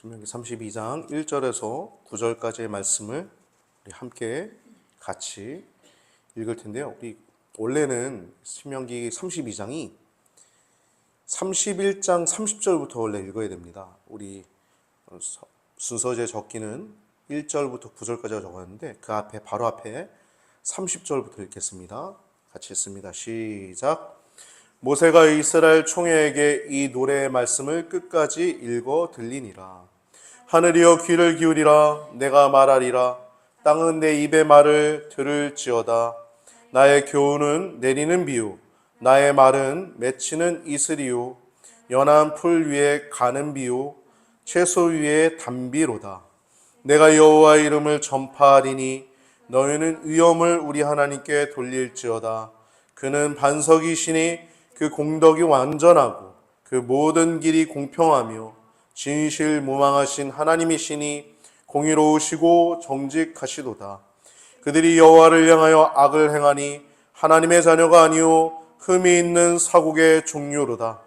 신명기 32장 1절에서 9절까지의 말씀을 우리 함께 같이 읽을 텐데요. 우리 원래는 신명기 32장이 31장 30절부터 원래 읽어야 됩니다. 우리 순서제 적기는 1절부터 9절까지 적었는데 그 앞에 바로 앞에 30절부터 읽겠습니다. 같이 읽습니다. 시작. 모세가 이스라엘 총회에게 이 노래의 말씀을 끝까지 읽어 들리니라. 하늘이여 귀를 기울이라. 내가 말하리라. 땅은 내 입의 말을 들을지어다. 나의 교훈은 내리는 비요 나의 말은 맺히는 이슬이요 연한 풀 위에 가는 비요 채소 위에 담비로다. 내가 여호와의 이름을 전파하리니 너희는 위엄을 우리 하나님께 돌릴지어다. 그는 반석이시니 그 공덕이 완전하고 그 모든 길이 공평하며 진실무망하신 하나님이시니 공의로우시고 정직하시도다. 그들이 여호와를 향하여 악을 행하니 하나님의 자녀가 아니요 흠이 있는 사국의 종류로다.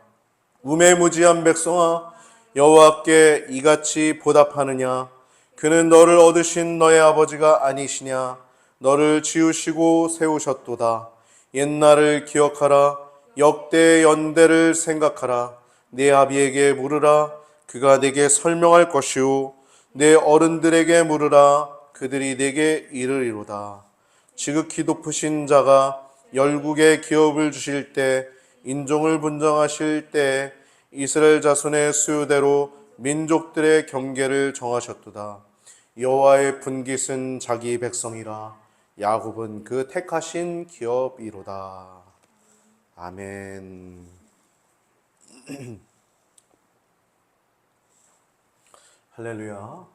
우매무지한 백성아, 여호와께 이같이 보답하느냐? 그는 너를 얻으신 너의 아버지가 아니시냐? 너를 지으시고 세우셨도다. 옛날을 기억하라. 역대 연대를 생각하라. 내 아비에게 물으라. 그가 내게 설명할 것이요 내 어른들에게 물으라. 그들이 내게 이르리로다. 지극히 높으신 자가 열국에 기업을 주실 때, 인종을 분정하실 때 이스라엘 자손의 수요대로 민족들의 경계를 정하셨도다. 여호와의 분깃은 자기 백성이라. 야곱은 그 택하신 기업이로다. 아멘. 할렐루야.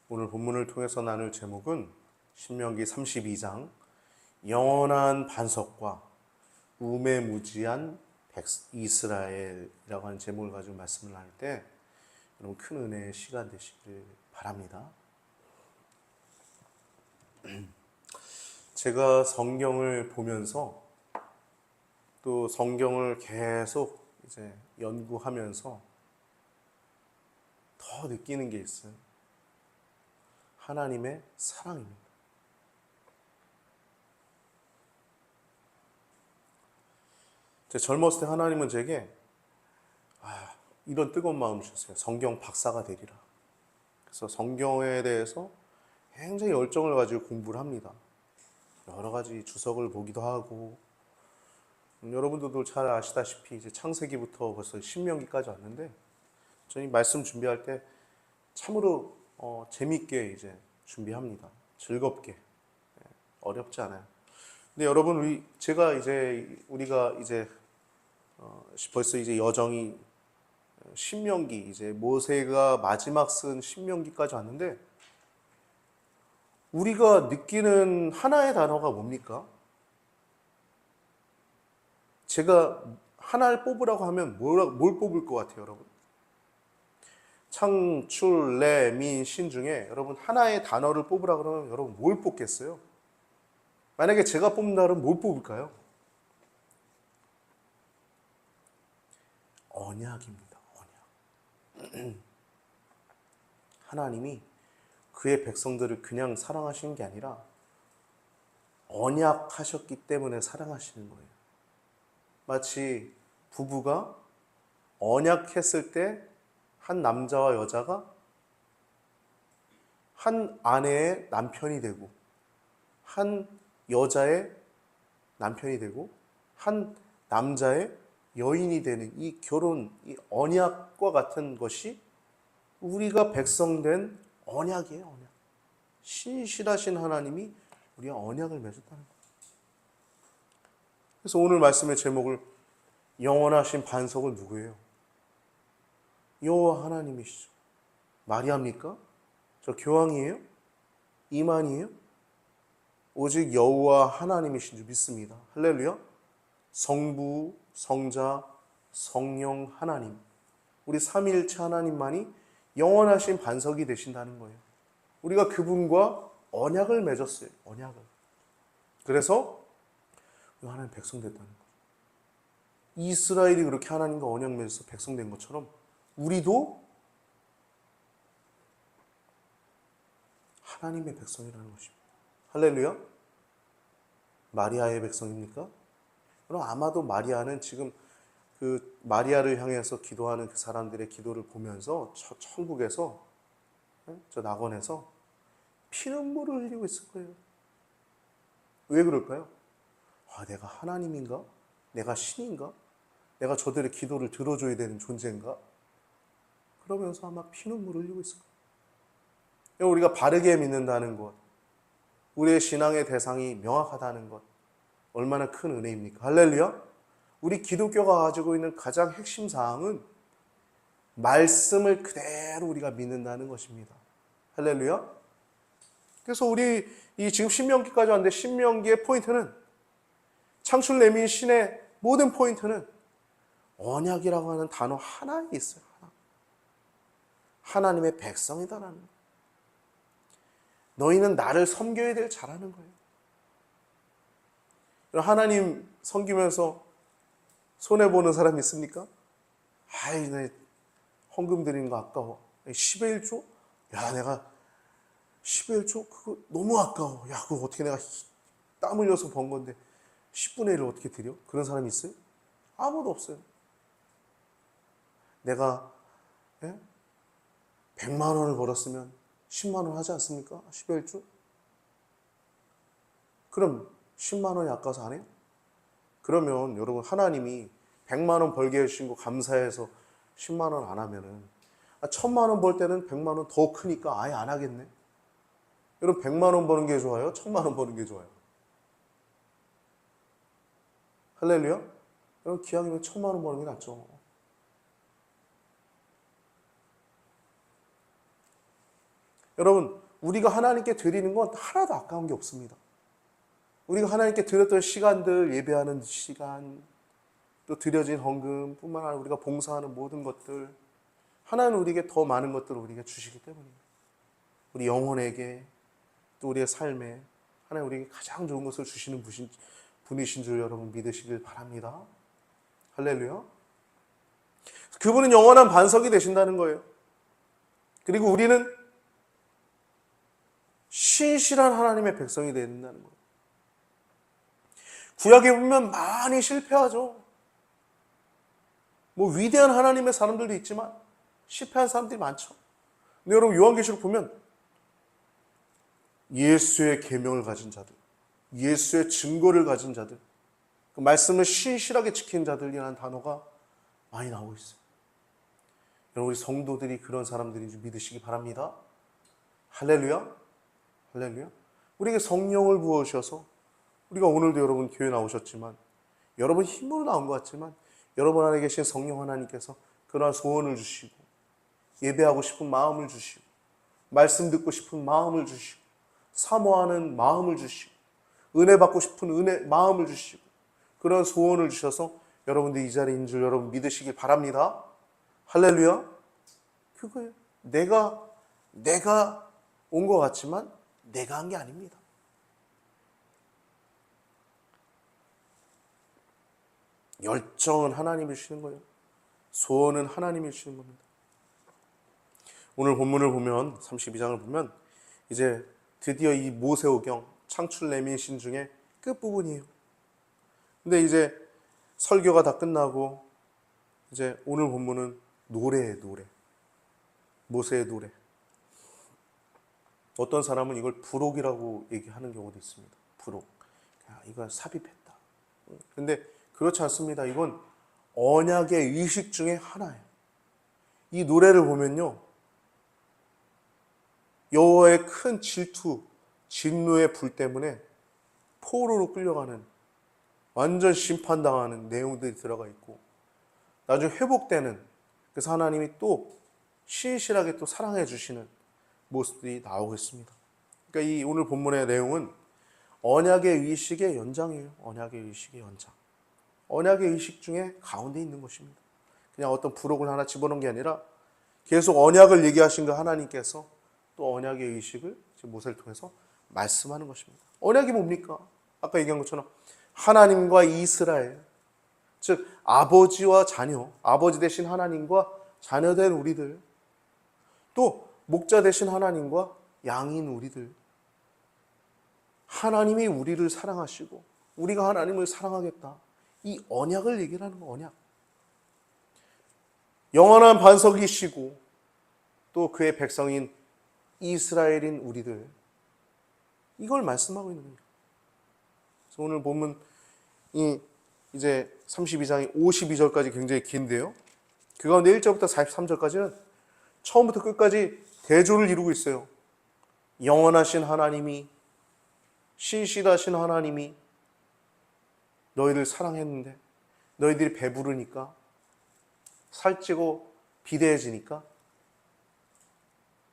오늘 본문을 통해서 나눌 제목은 신명기 32장 영원한 반석과 우매무지한 이스라엘이라고 하는 제목을 가지고 말씀을 나눌 때 여러분 큰 은혜의 시간 되시길 바랍니다. 제가 성경을 보면서 또 성경을 계속 이제 연구하면서 더 느끼는 게 있어요. 하나님의 사랑입니다. 제가 젊었을 때 하나님은 제게 이런 뜨거운 마음을 주셨어요. 성경 박사가 되리라. 그래서 성경에 대해서 굉장히 열정을 가지고 공부를 합니다. 여러 가지 주석을 보기도 하고, 여러분들도 잘 아시다시피 이제 창세기부터 벌써 신명기까지 왔는데, 저는 말씀 준비할 때 참으로 재밌게 이제 준비합니다. 즐겁게. 어렵지 않아요. 근데 여러분, 우리가 이제 벌써 이제 여정이 신명기, 이제 모세가 마지막 쓴 신명기까지 왔는데, 우리가 느끼는 하나의 단어가 뭡니까? 제가 하나를 뽑으라고 하면 뭘 뽑을 것 같아요, 여러분? 창출, 래, 민, 신 중에 여러분 하나의 단어를 뽑으라고 그러면 여러분 뭘 뽑겠어요? 만약에 제가 뽑는다 그러면 뭘 뽑을까요? 언약입니다. 언약. 하나님이 그의 백성들을 그냥 사랑하시는 게 아니라 언약하셨기 때문에 사랑하시는 거예요. 마치 부부가 언약했을 때 한 남자와 여자가 한 아내의 남편이 되고 한 여자의 남편이 되고 한 남자의 여인이 되는 이 결혼, 이 언약과 같은 것이 우리가 백성된 언약이에요. 언약. 신실하신 하나님이 우리와 언약을 맺었다는 거예요. 그래서 오늘 말씀의 제목을 영원하신 반석은 누구예요? 여호와 하나님이시죠. 마리아입니까? 저 교황이에요? 이만이에요? 오직 여호와 하나님이신 줄 믿습니다. 할렐루야. 성부, 성자, 성령 하나님, 우리 삼위일체 하나님만이 영원하신 반석이 되신다는 거예요. 우리가 그분과 언약을 맺었어요. 언약을. 그래서 하나님 백성 됐다는 거예요. 이스라엘이 그렇게 하나님과 언약 맺어서 백성 된 것처럼 우리도 하나님의 백성이라는 것입니다. 할렐루야? 마리아의 백성입니까? 그럼 아마도 마리아는 지금 그 마리아를 향해서 기도하는 그 사람들의 기도를 보면서 저 천국에서, 저 낙원에서 피눈물을 흘리고 있을 거예요. 왜 그럴까요? 내가 하나님인가? 내가 신인가? 내가 저들의 기도를 들어줘야 되는 존재인가? 그러면서 아마 피눈물을 흘리고 있을 거예요. 우리가 바르게 믿는다는 것, 우리의 신앙의 대상이 명확하다는 것, 얼마나 큰 은혜입니까? 할렐루야? 우리 기독교가 가지고 있는 가장 핵심 사항은 말씀을 그대로 우리가 믿는다는 것입니다. 할렐루야? 그래서 우리 이 지금 신명기까지 왔는데 신명기의 포인트는, 창출 내민 신의 모든 포인트는 언약이라고 하는 단어 하나에 있어요. 하나님의 백성이다라는 거예요. 너희는 나를 섬겨야 될 자라는 거예요. 하나님 섬기면서 손해보는 사람 있습니까? 내 헌금 드리는 거 아까워. 10의 1조? 야, 내가 10의 1조? 그거 너무 아까워. 야, 그거 어떻게 내가 땀 흘려서 번 건데 10분의 1을 어떻게 드려? 그런 사람이 있어요? 아무도 없어요. 내가 100만 원을 벌었으면 10만 원 하지 않습니까? 10의 1조? 그럼 10만 원이 아까워서 안 해요? 그러면 여러분, 하나님이 100만 원 벌게 해주신 거 감사해서 10만 원 안 하면은 1000만 원 벌 때는 100만 원 더 크니까 아예 안 하겠네? 여러분, 100만 원 버는 게 좋아요? 1000만 원 버는 게 좋아요? 할렐루야? 여러분, 기왕이면 1000만 원 버는 게 낫죠. 여러분, 우리가 하나님께 드리는 건 하나도 아까운 게 없습니다. 우리가 하나님께 드렸던 시간들, 예배하는 시간, 또 드려진 헌금 뿐만 아니라 우리가 봉사하는 모든 것들, 하나님은 우리에게 더 많은 것들을 우리에게 주시기 때문입니다. 우리 영혼에게, 또 우리의 삶에 하나님 우리에게 가장 좋은 것을 주시는 분이신 줄 여러분 믿으시길 바랍니다. 할렐루야. 그분은 영원한 반석이 되신다는 거예요. 그리고 우리는 신실한 하나님의 백성이 된다는 거예요. 구약에 보면 많이 실패하죠. 위대한 하나님의 사람들도 있지만 실패한 사람들이 많죠. 근데 여러분, 요한계시록 보면 예수의 계명을 가진 자들, 예수의 증거를 가진 자들, 그 말씀을 신실하게 지킨 자들이라는 단어가 많이 나오고 있어요. 여러분, 우리 성도들이 그런 사람들인 줄 믿으시기 바랍니다. 할렐루야. 할렐루야. 우리에게 성령을 부어주셔서, 우리가 오늘도 여러분 교회 나오셨지만, 여러분 힘으로 나온 것 같지만 여러분 안에 계신 성령 하나님께서 그러한 소원을 주시고, 예배하고 싶은 마음을 주시고, 말씀 듣고 싶은 마음을 주시고, 사모하는 마음을 주시고, 은혜 받고 싶은 마음을 주시고, 그런 소원을 주셔서 여러분들 이 자리에 있는 줄 여러분 믿으시길 바랍니다. 할렐루야. 그거예요. 내가 온 것 같지만 내가 한 게 아닙니다. 열정은 하나님이 주시는 거예요. 소원은 하나님이 주시는 겁니다. 오늘 본문을 보면, 32장을 보면 이제 드디어 이 모세오경, 창출 내민신 중에 끝부분이에요. 근데 이제 설교가 다 끝나고 이제 오늘 본문은 노래예요. 노래. 모세의 노래. 어떤 사람은 이걸 부록이라고 얘기하는 경우도 있습니다. 부록. 이건 삽입했다. 근데 그렇지 않습니다. 이건 언약의 의식 중에 하나예요. 이 노래를 보면요, 여호와의 큰 질투, 진노의 불 때문에 포로로 끌려가는, 완전 심판당하는 내용들이 들어가 있고, 나중에 회복되는, 그래서 하나님이 또 신실하게 또 사랑해 주시는 모습들이 나오고 있습니다. 그러니까 이 오늘 본문의 내용은 언약의 의식의 연장이에요. 언약의 의식의 연장. 언약의 의식 중에 가운데 있는 것입니다. 그냥 어떤 부록을 하나 집어넣은 게 아니라 계속 언약을 얘기하신 그 하나님께서 또 언약의 의식을 모세를 통해서 말씀하는 것입니다. 언약이 뭡니까? 아까 얘기한 것처럼 하나님과 이스라엘, 즉 아버지와 자녀, 아버지 되신 하나님과 자녀된 우리들, 또 목자 되신 하나님과 양인 우리들, 하나님이 우리를 사랑하시고 우리가 하나님을 사랑하겠다, 이 언약을 얘기를 하는 거. 언약. 영원한 반석이시고 또 그의 백성인 이스라엘인 우리들, 이걸 말씀하고 있는 거예요. 그래서 오늘 본문이 이제 32장이 52절까지 굉장히 긴데요, 그 가운데 1절부터 43절까지는 처음부터 끝까지 대조를 이루고 있어요. 영원하신 하나님이, 신실하신 하나님이 너희들 사랑했는데 너희들이 배부르니까, 살찌고 비대해지니까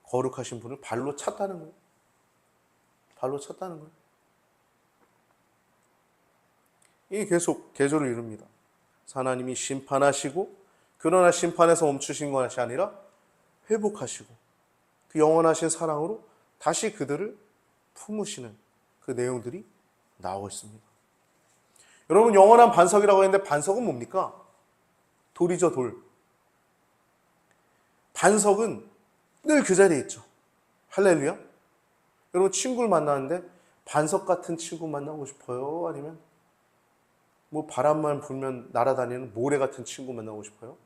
거룩하신 분을 발로 찼다는 거예요. 발로 찼다는 거예요. 이게 계속 계조를 이룹니다. 하나님이 심판하시고, 그러나 심판에서 멈추신 것이 아니라 회복하시고 그 영원하신 사랑으로 다시 그들을 품으시는 그 내용들이 나오고 있습니다. 여러분, 영원한 반석이라고 했는데 반석은 뭡니까? 돌이죠, 돌. 반석은 늘 그 자리에 있죠. 할렐루야. 여러분, 친구를 만나는데 반석 같은 친구 만나고 싶어요? 아니면 뭐 바람만 불면 날아다니는 모래 같은 친구 만나고 싶어요?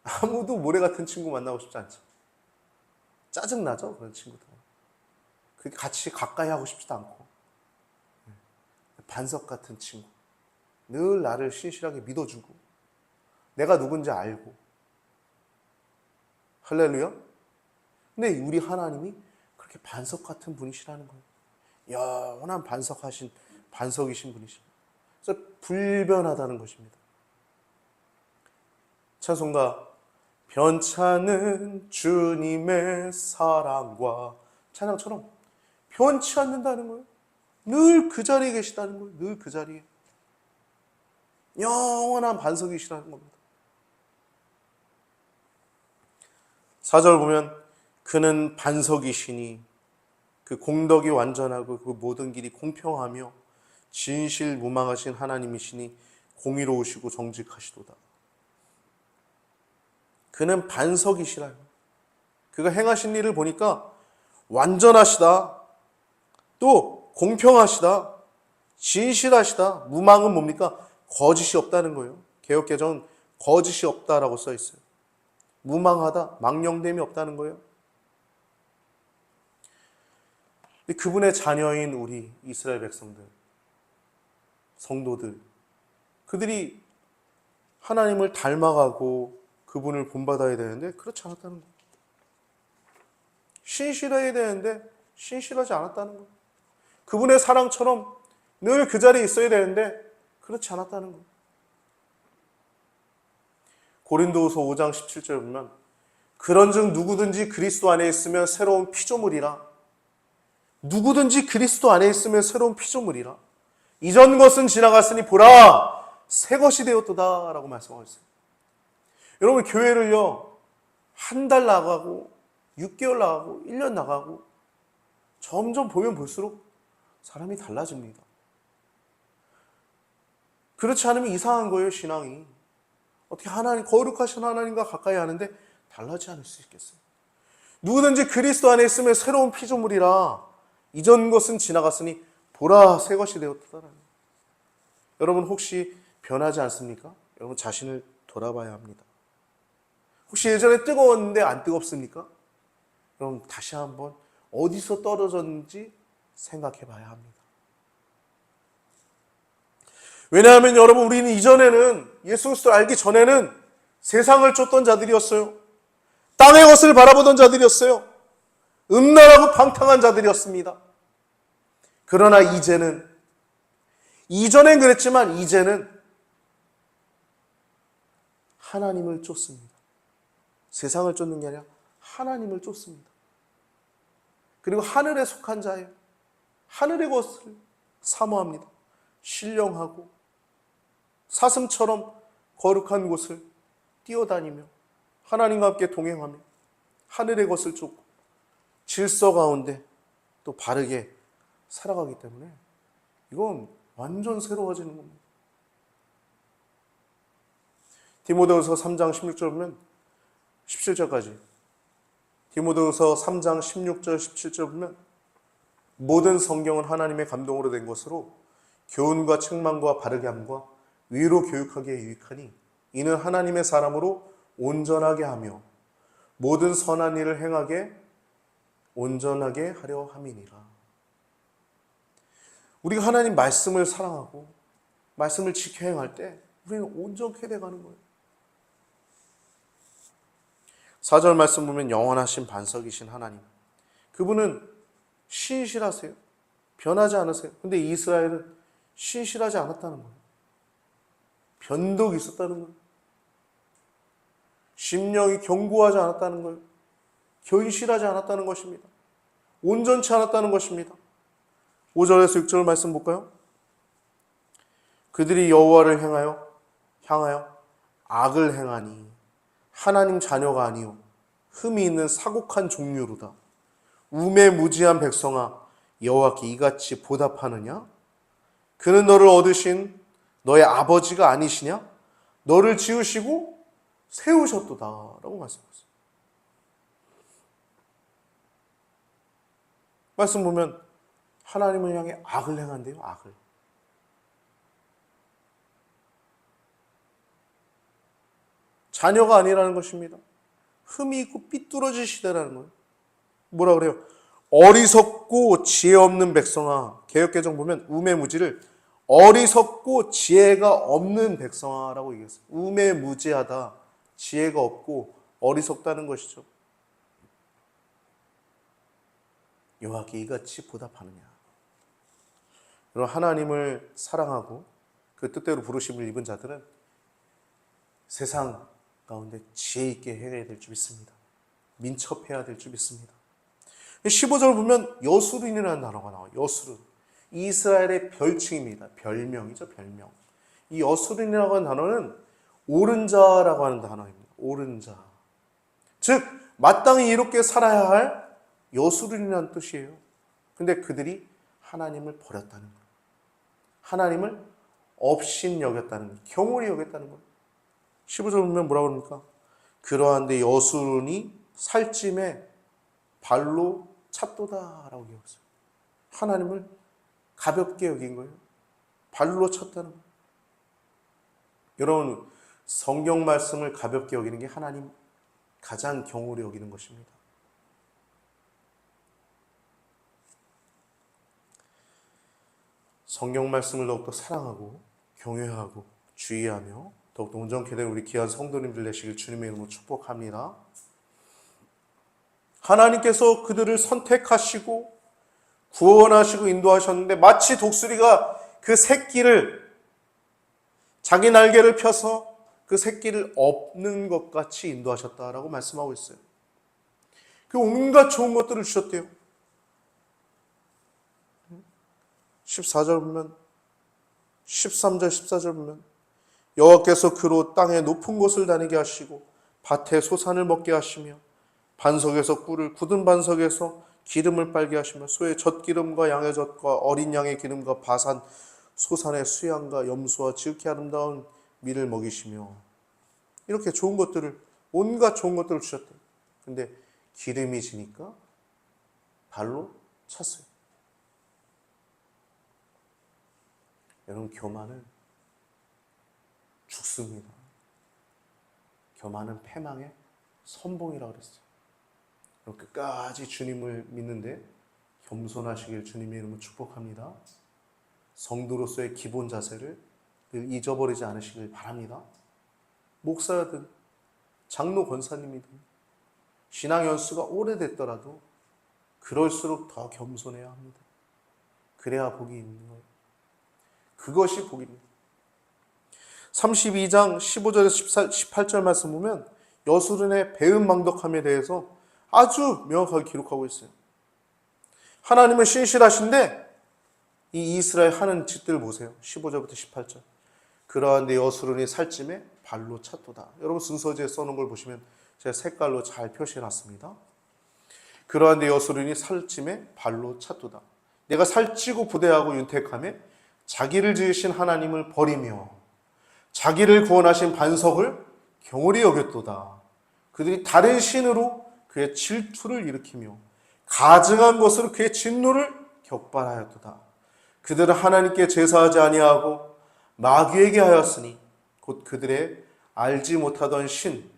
아무도 모래 같은 친구 만나고 싶지 않죠. 짜증나죠, 그런 친구들. 같이 가까이 하고 싶지도 않고. 반석 같은 친구, 늘 나를 신실하게 믿어주고 내가 누군지 알고. 할렐루야. 근데 우리 하나님이 그렇게 반석 같은 분이시라는 거예요. 영원한 반석이신 분이십니다. 그래서 불변하다는 것입니다. 찬송가 변찮은 주님의 사랑과 찬양처럼 변치 않는다는 거예요. 늘 그 자리에 계시다는 거예요. 늘 그 자리에. 영원한 반석이시라는 겁니다. 4절 보면 그는 반석이시니 그 공덕이 완전하고 그 모든 길이 공평하며 진실 무망하신 하나님이시니 공의로우시고 정직하시도다. 그는 반석이시라요. 그가 행하신 일을 보니까 완전하시다, 또 공평하시다, 진실하시다. 무망은 뭡니까? 거짓이 없다는 거예요. 개역개정은 거짓이 없다라고 써 있어요. 무망하다, 망령됨이 없다는 거예요. 그분의 자녀인 우리 이스라엘 백성들, 성도들, 그들이 하나님을 닮아가고 그분을 본받아야 되는데 그렇지 않았다는 거예요. 신실해야 되는데 신실하지 않았다는 거예요. 그분의 사랑처럼 늘 그 자리에 있어야 되는데 그렇지 않았다는 거예요. 고린도후서 5장 17절 보면 그런즉 누구든지 그리스도 안에 있으면 새로운 피조물이라. 누구든지 그리스도 안에 있으면 새로운 피조물이라. 이전 것은 지나갔으니 보라 새 것이 되었도다 라고 말씀하고 있어요. 여러분, 교회를요, 한 달 나가고 6개월 나가고 1년 나가고 점점 보면 볼수록 사람이 달라집니다. 그렇지 않으면 이상한 거예요, 신앙이. 어떻게 거룩하신 하나님과 가까이 하는데 달라지지 않을 수 있겠어요? 누구든지 그리스도 안에 있으면 새로운 피조물이라. 이전 것은 지나갔으니 보라 새 것이 되었다. 여러분, 혹시 변하지 않습니까? 여러분 자신을 돌아봐야 합니다. 혹시 예전에 뜨거웠는데 안 뜨겁습니까? 여러분 다시 한번 어디서 떨어졌는지 생각해 봐야 합니다. 왜냐하면 여러분, 우리는 이전에는, 예수 그리스도를 알기 전에는 세상을 쫓던 자들이었어요. 땅의 것을 바라보던 자들이었어요. 음란하고 방탕한 자들이었습니다. 그러나 이제는, 이전엔 그랬지만 이제는 하나님을 쫓습니다. 세상을 쫓는 게 아니라 하나님을 쫓습니다. 그리고 하늘에 속한 자예요. 하늘의 것을 사모합니다. 신령하고 사슴처럼 거룩한 곳을 뛰어다니며 하나님과 함께 동행하며 하늘의 것을 쫓고 질서 가운데 또 바르게 살아가기 때문에 이건 완전 새로워지는 겁니다. 디모데후서 3장 16절 보면 17절까지 디모데후서 3장 16절 17절 보면 모든 성경은 하나님의 감동으로 된 것으로 교훈과 책망과 바르게 함과 위로 교육하기에 유익하니 이는 하나님의 사람으로 온전하게 하며 모든 선한 일을 행하게 온전하게 하려 함이니라. 우리가 하나님 말씀을 사랑하고 말씀을 지켜 행할 때 우리는 온전케 돼가는 거예요. 4절 말씀 보면 영원하신 반석이신 하나님, 그분은 신실하세요. 변하지 않으세요. 근데 이스라엘은 신실하지 않았다는 거예요. 변덕이 있었다는 거예요. 심령이 견고하지 않았다는 거예요. 견실하지 않았다는 것입니다. 온전치 않았다는 것입니다. 5절에서 6절 말씀 볼까요? 그들이 여호와를 향하여 악을 행하니 하나님 자녀가 아니요 흠이 있는 사곡한 종류로다. 우매무지한 백성아, 여호와께 이같이 보답하느냐? 그는 너를 얻으신 너의 아버지가 아니시냐? 너를 지으시고 세우셨도다 라고 말씀하셨어요. 말씀 보면 하나님을 향해 악을 행한대요. 악을. 자녀가 아니라는 것입니다. 흠이 있고 삐뚤어지시다라는 거예요. 뭐라 그래요? 어리석고 지혜 없는 백성아. 개역개정 보면 우매무지를 어리석고 지혜가 없는 백성아라고 얘기했어요. 우매무지하다, 지혜가 없고 어리석다는 것이죠. 여호와께 이같이 보답하느냐. 여러분, 하나님을 사랑하고 그 뜻대로 부르심을 입은 자들은 세상 가운데 지혜 있게 해야 될 줄 믿습니다. 민첩해야 될 줄 믿습니다. 15절 보면 여수른이라는 단어가 나와요. 여수른. 이스라엘의 별칭입니다. 별명이죠, 별명. 이 여수른이라고 하는 단어는 옳은 자라고 하는 단어입니다. 옳은 자. 즉, 마땅히 이롭게 살아야 할 여수른이라는 뜻이에요. 근데 그들이 하나님을 버렸다는 거예요. 하나님을 업신 여겼다는 거예요. 경홀히 여겼다는 거예요. 15절 보면 뭐라고 합니까? 그러한데 여수른이 살찜에 발로 찼도다라고 얘기했어요. 하나님을 가볍게 여긴 거예요. 발로 찼다는 거예요. 여러분, 성경 말씀을 가볍게 여기는 게 하나님 가장 경홀히 여기는 것입니다. 성경 말씀을 더욱더 사랑하고 경외하고 주의하며 더욱더 온전케 된 우리 귀한 성도님들 되시길 주님의 이름으로 축복합니다. 하나님께서 그들을 선택하시고 구원하시고 인도하셨는데 마치 독수리가 그 새끼를 자기 날개를 펴서 그 새끼를 업는 것 같이 인도하셨다라고 말씀하고 있어요. 그 온갖 좋은 것들을 주셨대요. 14절 보면 13절 14절 보면 여호와께서 그로 땅의 높은 곳을 다니게 하시고 밭에 소산을 먹게 하시며 반석에서 꿀을 굳은 반석에서 기름을 빨게 하시며 소의 젖기름과 양의 젖과 어린 양의 기름과 바산 소산의 수양과 염소와 지극히 아름다운 밀을 먹이시며 이렇게 좋은 것들을 온갖 좋은 것들을 주셨대요. 근데 기름이 지니까 발로 찼어요. 여러분, 교만은 죽습니다. 교만은 패망의 선봉이라고 그랬어요. 끝까지 주님을 믿는데 겸손하시길 주님의 이름으로 축복합니다. 성도로서의 기본 자세를 늘 잊어버리지 않으시길 바랍니다. 목사든 장로 권사님이든 신앙 연수가 오래됐더라도 그럴수록 더 겸손해야 합니다. 그래야 복이 있는 거예요. 그것이 복입니다. 32장 15절에서 18절 말씀 보면 여수른의 배은망덕함에 대해서 아주 명확하게 기록하고 있어요. 하나님은 신실하신데 이 이스라엘 하는 짓들 보세요. 15절부터 18절. 그러한데 여수른이 살찜에 발로 찼도다. 여러분, 순서지에 써놓은 걸 보시면 제가 색깔로 잘 표시해놨습니다. 그러한데 여수른이 살찜에 발로 찼도다. 내가 살찌고 부대하고 윤택함에 자기를 지으신 하나님을 버리며 자기를 구원하신 반석을 경홀히 여겼도다. 그들이 다른 신으로 그의 질투를 일으키며 가증한 것으로 그의 진노를 격발하였도다. 그들은 하나님께 제사하지 아니하고 마귀에게 하였으니 곧 그들의 알지 못하던 신,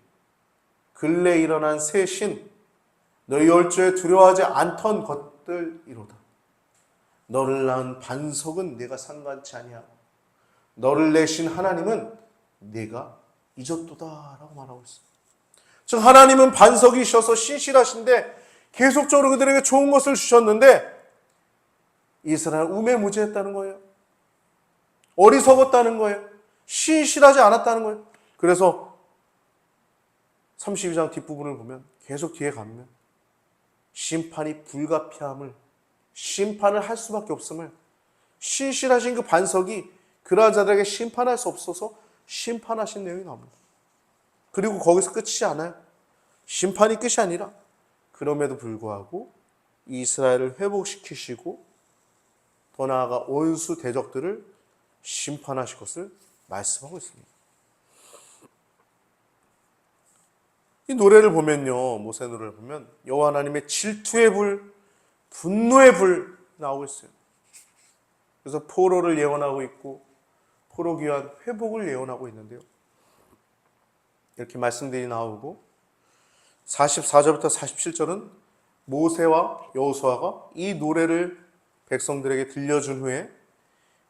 근래 일어난 새 신, 너희 열조에 두려워하지 않던 것들이로다. 너를 낳은 반석은 내가 상관치 아니하고 너를 내신 하나님은 내가 잊었도다 라고 말하고 있습니다. 즉 하나님은 반석이셔서 신실하신데 계속적으로 그들에게 좋은 것을 주셨는데 이스라엘은 우매무지했다는 거예요. 어리석었다는 거예요. 신실하지 않았다는 거예요. 그래서 32장 뒷부분을 보면 계속 뒤에 가면 심판이 불가피함을, 심판을 할 수밖에 없음을, 신실하신 그 반석이 그러한 자들에게 심판할 수 없어서 심판하신 내용이 나옵니다. 그리고 거기서 끝이지 않아요. 심판이 끝이 아니라 그럼에도 불구하고 이스라엘을 회복시키시고 더 나아가 원수 대적들을 심판하실 것을 말씀하고 있습니다. 이 노래를 보면요, 모세 노래를 보면 여호와 하나님의 질투의 불, 분노의 불 나오고 있어요. 그래서 포로를 예언하고 있고 포로 귀환 회복을 예언하고 있는데요. 이렇게 말씀들이 나오고 44절부터 47절은 모세와 여호수아가 이 노래를 백성들에게 들려준 후에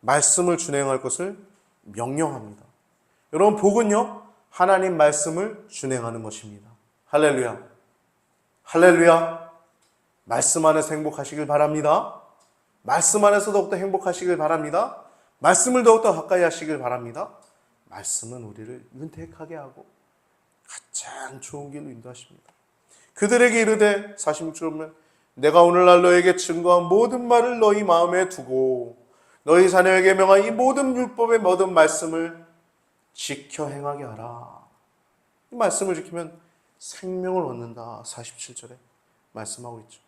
말씀을 준행할 것을 명령합니다. 여러분, 복은요, 하나님 말씀을 준행하는 것입니다. 할렐루야. 할렐루야. 말씀 안에서 행복하시길 바랍니다. 말씀 안에서 더욱더 행복하시길 바랍니다. 말씀을 더욱더 가까이 하시길 바랍니다. 말씀은 우리를 윤택하게 하고 가장 좋은 길로 인도하십니다. 그들에게 이르되 46절 보면 내가 오늘날 너에게 증거한 모든 말을 너희 마음에 두고 너희 자녀에게 명한 이 모든 율법의 모든 말씀을 지켜 행하게 하라. 이 말씀을 지키면 생명을 얻는다. 47절에 말씀하고 있죠.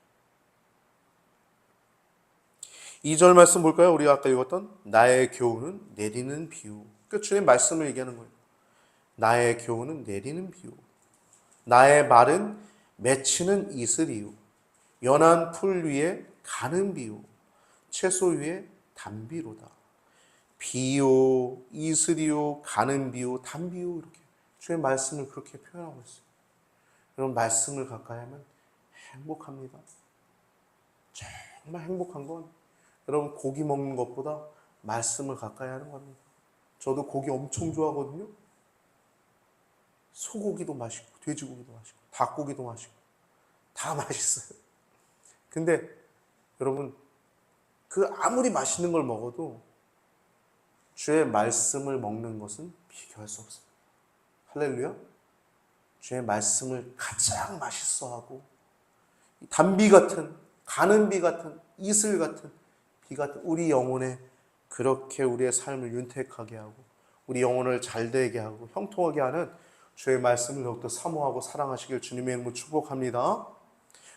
2절 말씀 볼까요? 우리가 아까 읽었던 나의 교훈은 내리는 비유. 그 주님 말씀을 얘기하는 거예요. 나의 교훈은 내리는 비유. 나의 말은 맺히는 이슬이요. 연한 풀 위에 가는 비유. 채소 위에 단비로다. 비요, 이슬이요, 가는 비요, 단비요. 이렇게 주의 말씀을 그렇게 표현하고 있어요. 여러분, 말씀을 가까이 하면 행복합니다. 정말 행복한 건 여러분 고기 먹는 것보다 말씀을 가까이 하는 겁니다. 저도 고기 엄청 좋아하거든요. 소고기도 맛있고 돼지고기도 맛있고 닭고기도 맛있고 다 맛있어요. 근데 여러분, 그 아무리 맛있는 걸 먹어도 주의 말씀을 먹는 것은 비교할 수 없습니다. 할렐루야. 주의 말씀을 가장 맛있어하고 단비 같은, 가는 비 같은, 이슬 같은, 비 같은 우리 영혼에 그렇게 우리의 삶을 윤택하게 하고 우리 영혼을 잘되게 하고 형통하게 하는 주의 말씀을 더욱더 사모하고 사랑하시길 주님의 이름으로 축복합니다.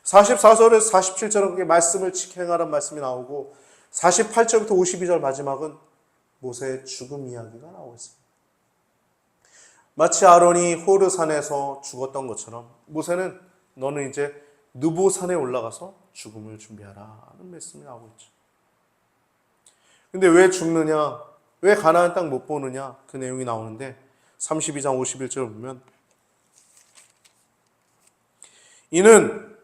44절에서 47절은 그게 말씀을 지켜행하라는 말씀이 나오고 48절부터 52절 마지막은 모세의 죽음 이야기가 나오고 있습니다. 마치 아론이 호르산에서 죽었던 것처럼 모세는 너는 이제 느보산에 올라가서 죽음을 준비하라 하는 말씀이 나오고 있죠. 근데 왜 죽느냐, 왜 가나안 땅 못 보느냐, 그 내용이 나오는데 32장 51절을 보면 이는,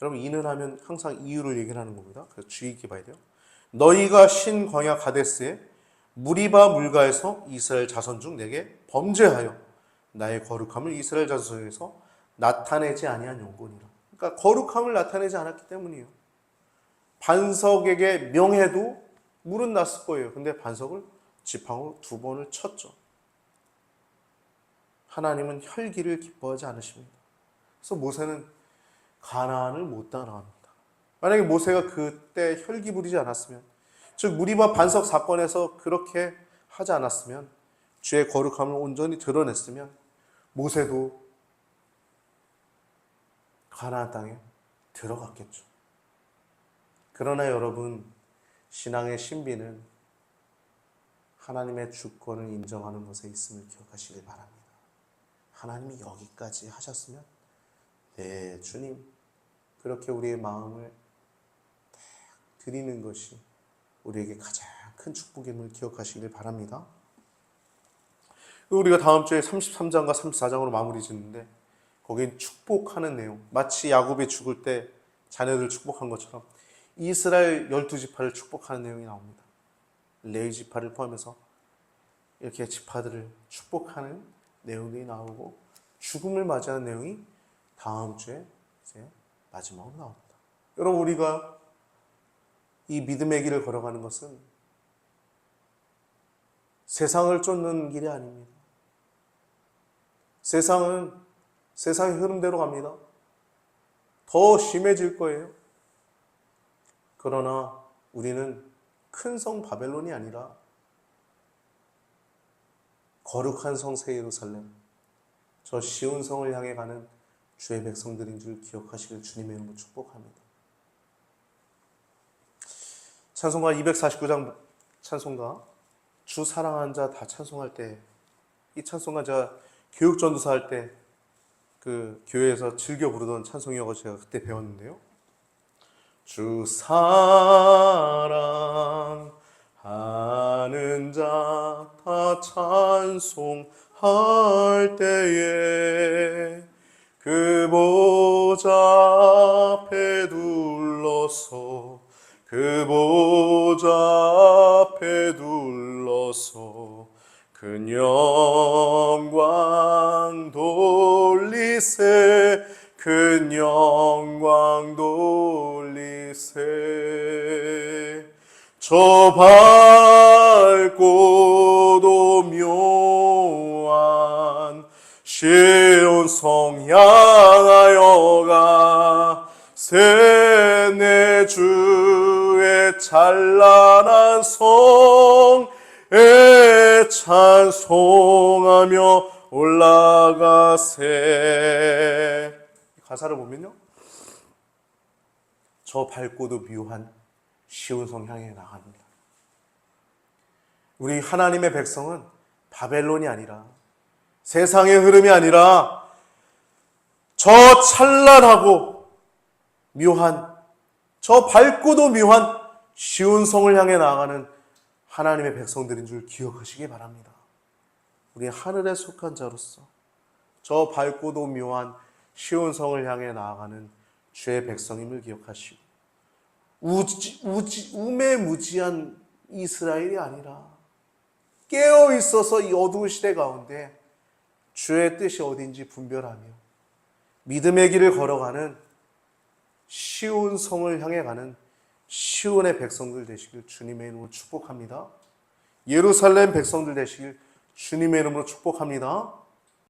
여러분 이는 하면 항상 이유를 얘기를 하는 겁니다. 그래서 주의 깊게 봐야 돼요. 너희가 신 광야 가데스에 무리바 물가에서 이스라엘 자손 중 내게 범죄하여 나의 거룩함을 이스라엘 자손에서 나타내지 아니한 영혼이라. 그러니까 거룩함을 나타내지 않았기 때문이에요. 반석에게 명해도 물은 났을 거예요. 근데 반석을 지팡이로 2번을 쳤죠. 하나님은 혈기를 기뻐하지 않으십니다. 그래서 모세는 가나안을 못 따라갑니다. 만약에 모세가 그때 혈기 부리지 않았으면, 즉 무리바 반석 사건에서 그렇게 하지 않았으면, 주의 거룩함을 온전히 드러냈으면 모세도 가나안 땅에 들어갔겠죠. 그러나 여러분, 신앙의 신비는 하나님의 주권을 인정하는 것에 있음을 기억하시길 바랍니다. 하나님이 여기까지 하셨으면 네, 주님, 그렇게 우리의 마음을 드리는 것이 우리에게 가장 큰 축복임을 기억하시길 바랍니다. 우리가 다음 주에 33장과 34장으로 마무리 짓는데 거긴 축복하는 내용, 마치 야곱이 죽을 때 자녀들을 축복한 것처럼 이스라엘 12지파를 축복하는 내용이 나옵니다. 레위 지파를 포함해서 이렇게 지파들을 축복하는 내용이 나오고 죽음을 맞이하는 내용이 다음 주에 이제 마지막으로 나옵니다. 여러분, 우리가 이 믿음의 길을 걸어가는 것은 세상을 쫓는 길이 아닙니다. 세상은 세상의 흐름대로 갑니다. 더 심해질 거예요. 그러나 우리는 큰 성 바벨론이 아니라 거룩한 성 새 예루살렘, 저 시온 성을 향해 가는 주의 백성들인 줄 기억하시길 주님의 이름으로 축복합니다. 찬송가 249장 찬송가, 주 사랑하는 자 다 찬송할 때, 이 찬송가 제가 교육전도사 할 때 그 교회에서 즐겨 부르던 찬송이어서 제가 그때 배웠는데요. 주 사랑하는 자 다 찬송할 때에 그 보좌 앞에 둘러서 그 보좌 앞에 둘러서 그 영광 돌리세 그 영광 돌리세 저 밝고도 묘한 시온 성 향하여 가 새 내 주의 찬란한 성에 찬송하며 올라가세. 가사를 보면요, 저 밝고도 묘한 시온 성 향해 나갑니다. 우리 하나님의 백성은 바벨론이 아니라 세상의 흐름이 아니라 저 찬란하고 묘한, 저 밝고도 묘한 시온 성을 향해 나아가는 하나님의 백성들인 줄 기억하시기 바랍니다. 우리 하늘에 속한 자로서 저 밝고도 묘한 시온 성을 향해 나아가는 주의 백성임을 기억하시고 우매무지한 이스라엘이 아니라 깨어 있어서 이 어두운 시대 가운데 주의 뜻이 어딘지 분별하며 믿음의 길을 걸어가는 시온 성을 향해 가는 시온의 백성들 되시길 주님의 이름으로 축복합니다. 예루살렘 백성들 되시길 주님의 이름으로 축복합니다.